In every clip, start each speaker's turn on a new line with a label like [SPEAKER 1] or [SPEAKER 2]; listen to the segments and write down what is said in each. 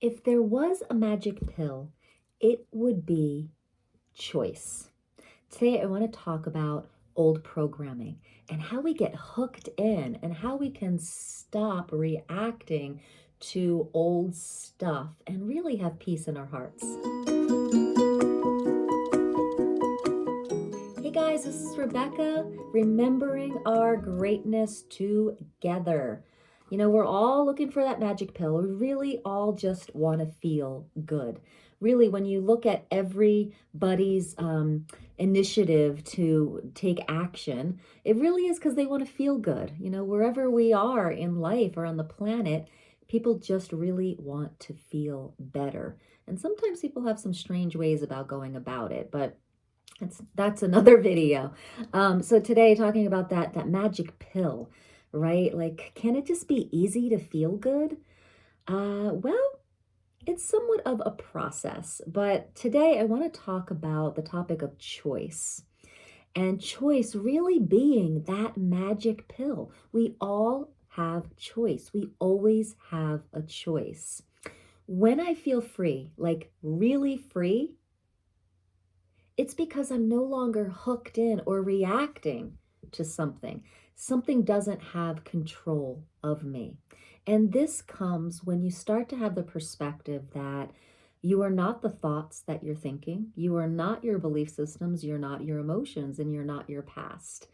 [SPEAKER 1] If there was a magic pill, it would be choice. Today, I want to talk about old programming and how we get hooked in and how we can stop reacting to old stuff and really have peace in our hearts. Hey guys, this is Rebecca, remembering our greatness together. You know, we're all looking for that magic pill. We really all just want to feel good. Really, when you look at everybody's initiative to take action, it really is because they want to feel good. You know, wherever we are in life or on the planet, people just really want to feel better. And sometimes people have some strange ways about going about it, but that's another video. So today talking about that magic pill, right? Like, can it just be easy to feel good? Well, it's somewhat of a process, but today I want to talk about the topic of choice. And choice really being that magic pill. We all have choice. We always have a choice. When I feel free, like really free, it's because I'm no longer hooked in or reacting to something. Something doesn't have control of me. And this comes when you start to have the perspective that you are not the thoughts that you're thinking. You are not your belief systems. You're not your emotions, and you're not your past.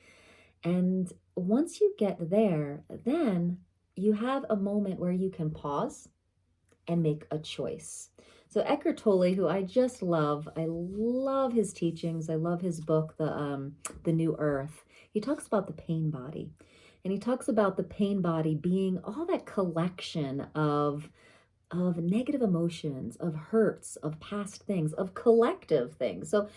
[SPEAKER 1] And once you get there, then you have a moment where you can pause and make a choice. So Eckhart Tolle, who I just love, I love his teachings. I love his book, The New Earth. He talks about the pain body, and he talks about the pain body being all that collection of negative emotions, of hurts, of past things, of collective things. So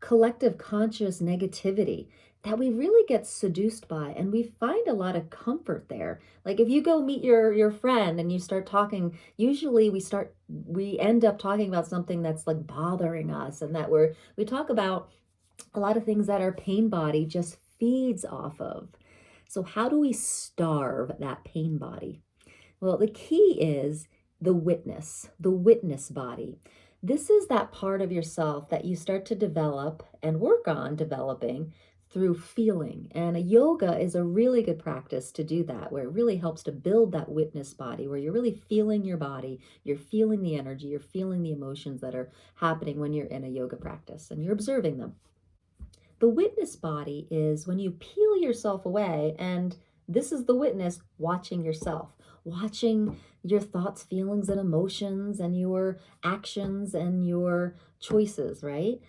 [SPEAKER 1] collective conscious negativity that we really get seduced by, and we find a lot of comfort there. Like if you go meet your friend and you start talking, usually we end up talking about something that's like bothering us, and that we talk about a lot of things that our pain body just feeds off of. So how do we starve that pain body? Well, the key is the witness body. This is that part of yourself that you start to develop and work on developing through feeling. And a yoga is a really good practice to do that, where it really helps to build that witness body, where you're really feeling your body, you're feeling the energy, you're feeling the emotions that are happening when you're in a yoga practice and you're observing them. The witness body is when you peel yourself away, and this is the witness watching yourself, watching your thoughts, feelings, and emotions, and your actions and your choices, right?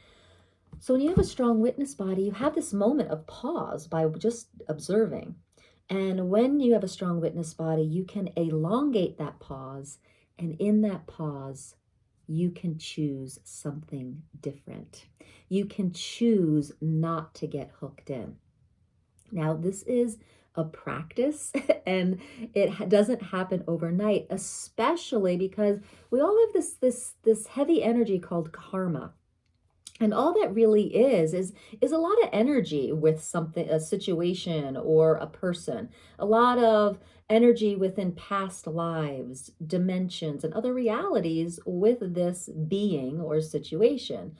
[SPEAKER 1] So when you have a strong witness body, you have this moment of pause by just observing. And when you have a strong witness body, you can elongate that pause. And in that pause, you can choose something different. You can choose not to get hooked in. Now, this is a practice and it doesn't happen overnight, especially because we all have this heavy energy called karma. And all that really is a lot of energy with something, a situation or a person, a lot of energy within past lives, dimensions, and other realities with this being or situation.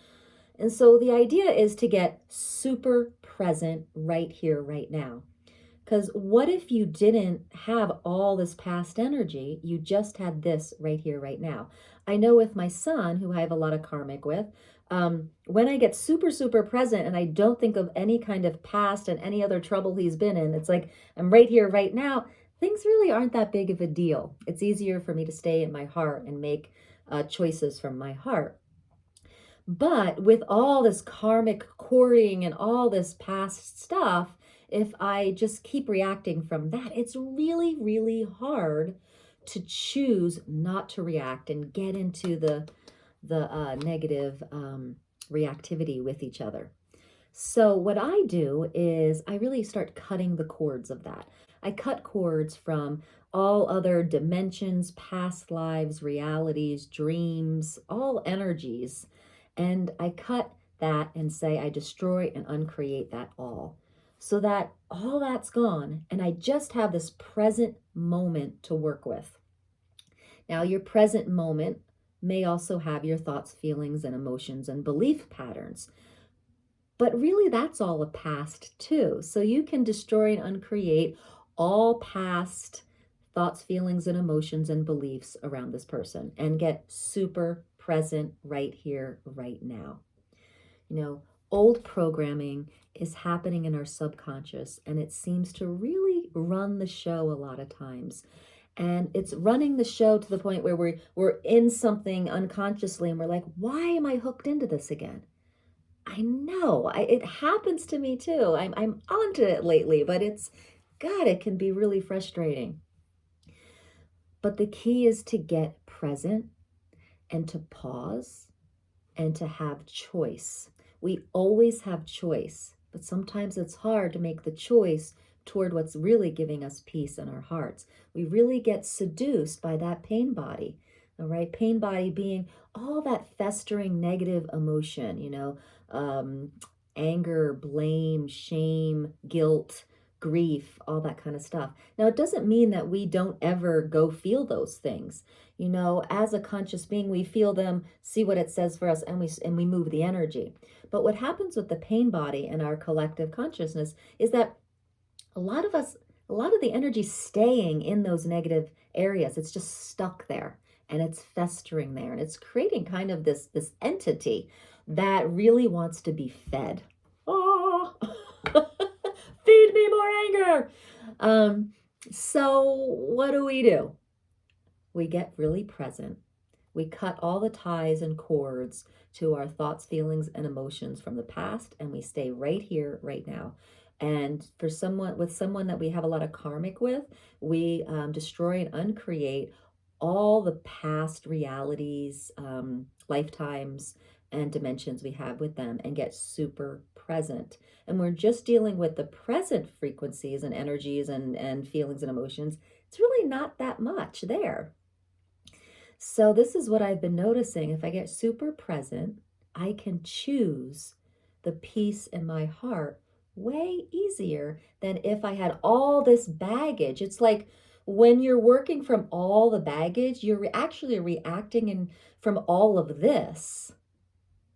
[SPEAKER 1] And so the idea is to get super present right here, right now. Because what if you didn't have all this past energy? You just had this right here, right now. I know with my son, who I have a lot of karmic with, when I get super present and I don't think of any kind of past and any other trouble he's been in, it's like I'm right here, right now. Things really aren't that big of a deal. It's easier for me to stay in my heart and make choices from my heart. But with all this karmic cording and all this past stuff, if I just keep reacting from that, it's really hard to choose not to react and get into the negative reactivity with each other. So what I do is I really start cutting the cords of that. I cut cords from all other dimensions, past lives, realities, dreams, all energies. And I cut that and say I destroy and uncreate that all, so that all that's gone and I just have this present moment to work with. Now, your present moment may also have your thoughts, feelings, and emotions and belief patterns. But really, that's all a past too. So you can destroy and uncreate all past thoughts, feelings, and emotions and beliefs around this person and get super present right here, right now. Old programming is happening in our subconscious, and it seems to really run the show a lot of times. And it's running the show to the point where we're in something unconsciously and we're like, why am I hooked into this again? I know, it happens to me too. I'm onto it lately, but God, it can be really frustrating. But the key is to get present and to pause and to have choice. We always have choice, but sometimes it's hard to make the choice toward what's really giving us peace in our hearts. We really get seduced by that pain body, all right? Pain body being all that festering negative emotion, anger, blame, shame, guilt, grief, all that kind of stuff. Now, it doesn't mean that we don't ever go feel those things. As a conscious being, we feel them, see what it says for us, and we move the energy. But what happens with the pain body and our collective consciousness is that a lot of the energy staying in those negative areas, it's just stuck there and it's festering there, and it's creating kind of this entity that really wants to be fed. Oh, feed me more anger. So what do? We get really present. We cut all the ties and cords to our thoughts, feelings, and emotions from the past, and we stay right here, right now. And for someone that we have a lot of karmic with, we destroy and uncreate all the past realities, lifetimes, and dimensions we have with them and get super present. And we're just dealing with the present frequencies and energies and feelings and emotions. It's really not that much there. So this is what I've been noticing. If I get super present, I can choose the peace in my heart way easier than if I had all this baggage. It's like when you're working from all the baggage, you're actually reacting from all of this.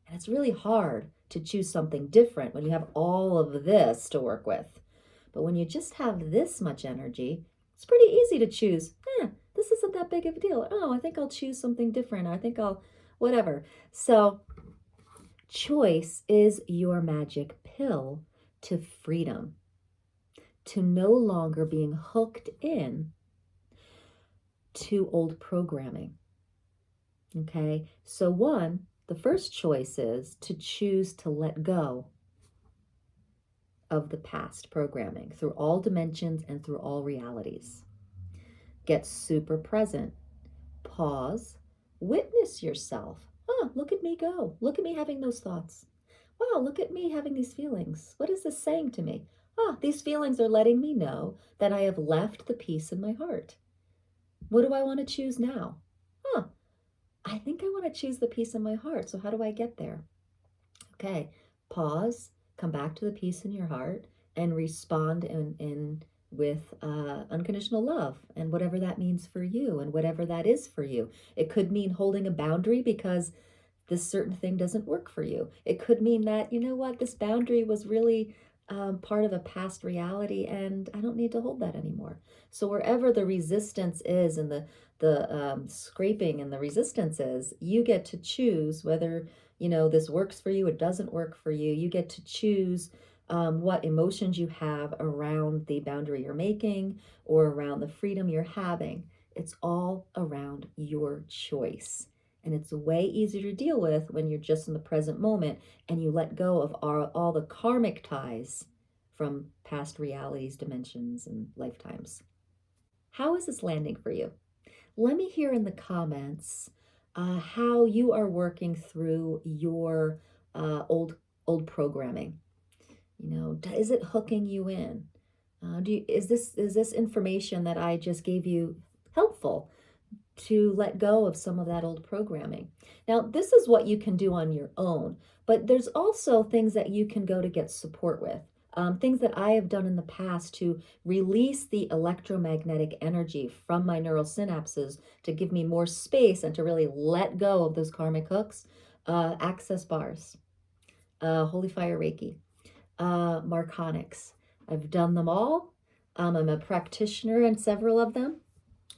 [SPEAKER 1] And it's really hard to choose something different when you have all of this to work with. But when you just have this much energy, it's pretty easy to choose. This isn't that big of a deal. Oh, I think I'll choose something different. I think I'll whatever. So choice is your magic pill to freedom, to no longer being hooked in to old programming. Okay, so the first choice is to choose to let go of the past programming through all dimensions and through all realities. Get super present. Pause. Witness yourself. Oh, look at me go. Look at me having those thoughts. Wow, look at me having these feelings. What is this saying to me? These feelings are letting me know that I have left the peace in my heart. What do I want to choose now? I think I want to choose the peace in my heart. So how do I get there? Okay, pause, come back to the peace in your heart, and respond with unconditional love, and whatever that means for you and whatever that is for you. It could mean holding a boundary because this certain thing doesn't work for you. It could mean that, this boundary was really part of a past reality and I don't need to hold that anymore. So wherever the resistance is and the scraping and the resistance is, you get to choose whether, this works for you, it doesn't work for you. You get to choose what emotions you have around the boundary you're making or around the freedom you're having. It's all around your choice. And it's way easier to deal with when you're just in the present moment and you let go of all the karmic ties from past realities, dimensions, and lifetimes. How is this landing for you? Let me hear in the comments how you are working through your old programming. Is it hooking you in? Is this information that I just gave you helpful to let go of some of that old programming? Now, this is what you can do on your own, but there's also things that you can go to get support with. things that I have done in the past to release the electromagnetic energy from my neural synapses to give me more space and to really let go of those karmic hooks. Access bars, Holy Fire Reiki, Marconics. I've done them all. I'm a practitioner in several of them.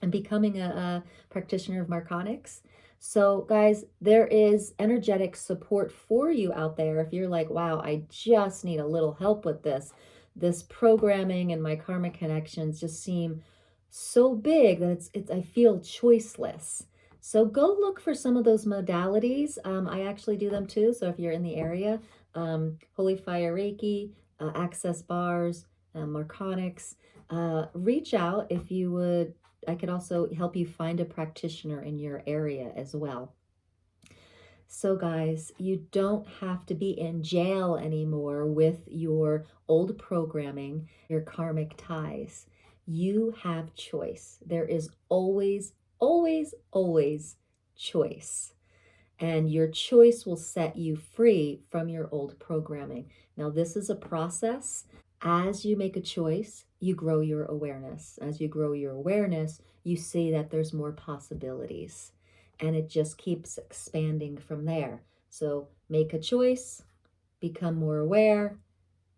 [SPEAKER 1] I'm becoming a practitioner of Marconics. So, guys, there is energetic support for you out there. If you're like, wow, I just need a little help with this. This programming and my karmic connections just seem so big that I feel choiceless. So go look for some of those modalities. I actually do them too. So if you're in the area, Holy Fire Reiki, Access Bars, Marconics, reach out if you would. I could also help you find a practitioner in your area as well. So, guys, you don't have to be in jail anymore with your old programming, your karmic ties. You have choice. There is always, always, always choice. And your choice will set you free from your old programming. Now, this is a process. As you make a choice, you grow your awareness. As you grow your awareness, you see that there's more possibilities. And it just keeps expanding from there. So make a choice, become more aware,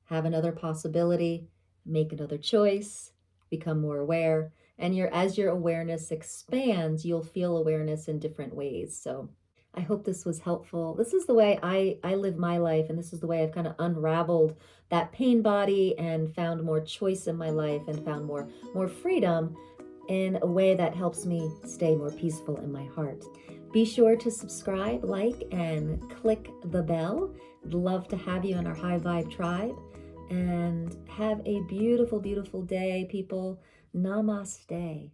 [SPEAKER 1] have another possibility, make another choice, become more aware. And as your awareness expands, you'll feel awareness in different ways. So I hope this was helpful. This is the way I live my life, and this is the way I've kind of unraveled that pain body and found more choice in my life and found more freedom in a way that helps me stay more peaceful in my heart. Be sure to subscribe, like, and click the bell. I'd love to have you in our High Vibe tribe. And have a beautiful, beautiful day, people. Namaste.